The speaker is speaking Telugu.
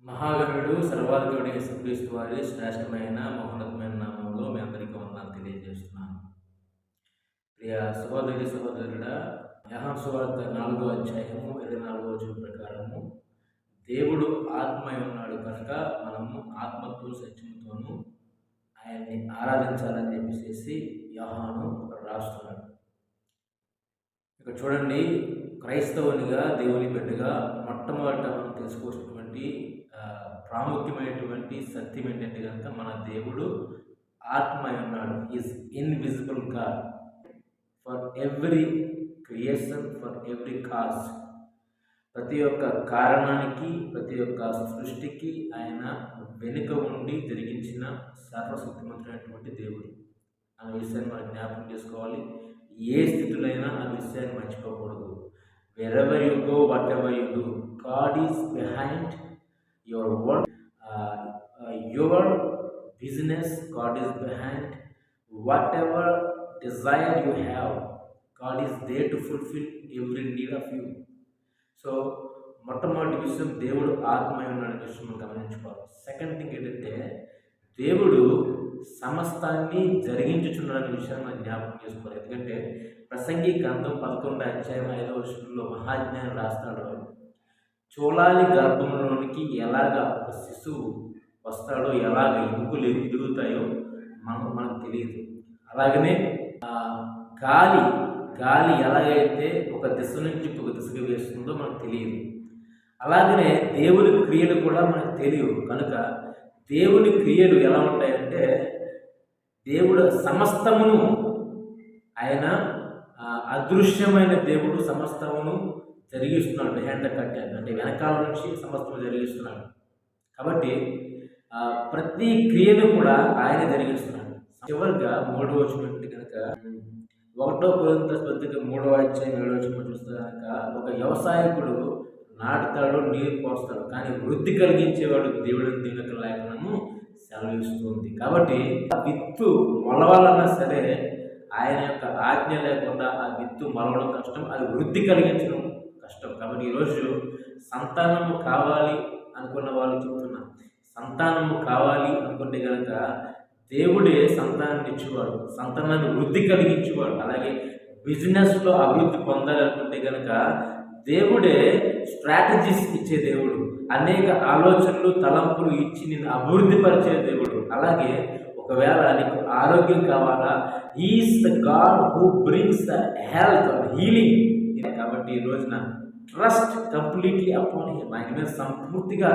మహాగణుడు సర్వాధికుడు యేసుక్రీస్తు వారి శ్రేష్టమైన మహోన్నతమైన నామంలో మీ అందరికీ వందనాలు తెలియజేస్తున్నాను. ప్రియ సహోదరి సహోదరుడా, యోహాను సువార్త 4వ అధ్యాయము 24వ వచనం ప్రకారము దేవుడు ఆత్మై ఉన్నాడు కనుక మనము ఆత్మతో సత్యముతోనూ ఆయన్ని ఆరాధించాలని చెప్పేసి యోహాను రాస్తున్నాడు. ఇక చూడండి, క్రైస్తవునిగా దేవుని బిడ్డగా మొట్టమొదట మనం తెలుసుకోవాల్సినటువంటి ప్రాముఖ్యమైనటువంటి సత్యం ఏంటంటే కనుక మన దేవుడు ఆత్మ ఉన్నాడు. Is invisible God for every creation, for every cause. ప్రతి ఒక్క కారణానికి, ప్రతి ఒక్క సృష్టికి ఆయన వెనుక ఉండి జరిగించిన సర్వశక్తిమంతుడైనటువంటి దేవుడు అనే విషయాన్ని మనం జ్ఞాపకం చేసుకోవాలి. ఏ స్థితిలో ఆ విషయాన్ని మర్చిపోకూడదు. wherever you go, whatever you do, God is behind your work, your business. God is behind whatever desire you have. God is there to fulfill every need of you. So మొట్టమొదటి విషయం, దేవుడు ఆత్మై ఉన్నాడనే విషయం మనం గమనించుకోవాలి. సెకండ్ థింగ్ ఏంటంటే, దేవుడు సమస్తాన్ని జరిగించుచున్నాడనే విషయాన్ని మనం జ్ఞాపకం చేసుకోవాలి. ఎందుకంటే ప్రసంగి గ్రంథం 11వ అధ్యాయం 5వ వచనంలో మహాజ్ఞానం రాస్తాడు, చూలాలి గర్భంలోనికి ఎలాగ ఒక శిశువు వస్తాడో, ఎలాగ ఎముకలు ఎదుగుతాయో మనకు తెలియదు. అలాగనే గాలి ఎలాగైతే ఒక దిశ నుంచి ఒక దిశగా వేస్తుందో మనకు తెలియదు. అలాగనే దేవుని క్రియలు కూడా మనకు తెలియవు. కనుక దేవుని క్రియలు ఎలా ఉంటాయంటే, దేవుడు సమస్తమును, ఆయన అదృశ్యమైన దేవుడు సమస్తమును జరిగిస్తున్నాడు. బిహైండ్ ద కర్టెన్ అంటే వెనకాల నుంచి సమస్తము జరిగిస్తున్నాడు. కాబట్టి ప్రతి క్రియను కూడా ఆయన జరిగిస్తున్నాడు. చివరిగా 3వ వచనం కనుక 1 కొరింథీ పత్రిక 3వ అధ్యాయం 7వ వచనం చూస్తే కనుక, ఒక వ్యవసాయకుడు నాటుతాడు, నీరు పోస్తాడు, కానీ వృద్ధి కలిగించేవాడు దేవుడు దీనికి లేఖనము సెలవిస్తుంది. కాబట్టి ఆ విత్తు మొలవాలన్నా సరే ఆయన యొక్క ఆజ్ఞ లేకుండా ఆ విత్తు మొలవడం కష్టం, అది వృద్ధి కలిగించడం కష్టం. కాబట్టి ఈరోజు సంతానము కావాలి అనుకున్న వాళ్ళు చెప్తున్నా, సంతానము కావాలి అనుకుంటే కనుక దేవుడే సంతానాన్ని ఇచ్చేవాడు, సంతానాన్ని వృద్ధి కలిగించేవాడు. అలాగే బిజినెస్లో అభివృద్ధి పొందాలనుకుంటే కనుక దేవుడే స్ట్రాటజీస్ ఇచ్చే దేవుడు, అనేక ఆలోచనలు తలంపులు ఇచ్చి నిన్ను అభివృద్ధి పరిచే దేవుడు. అలాగే ఒకవేళ నీకు ఆరోగ్యం కావాలా, is the God who brings the health and healing. కాబట్టి ఈ రోజున ట్రస్ట్ కంప్లీట్లీ అపాన్ హిమ్, ఆయన మీద సంపూర్తిగా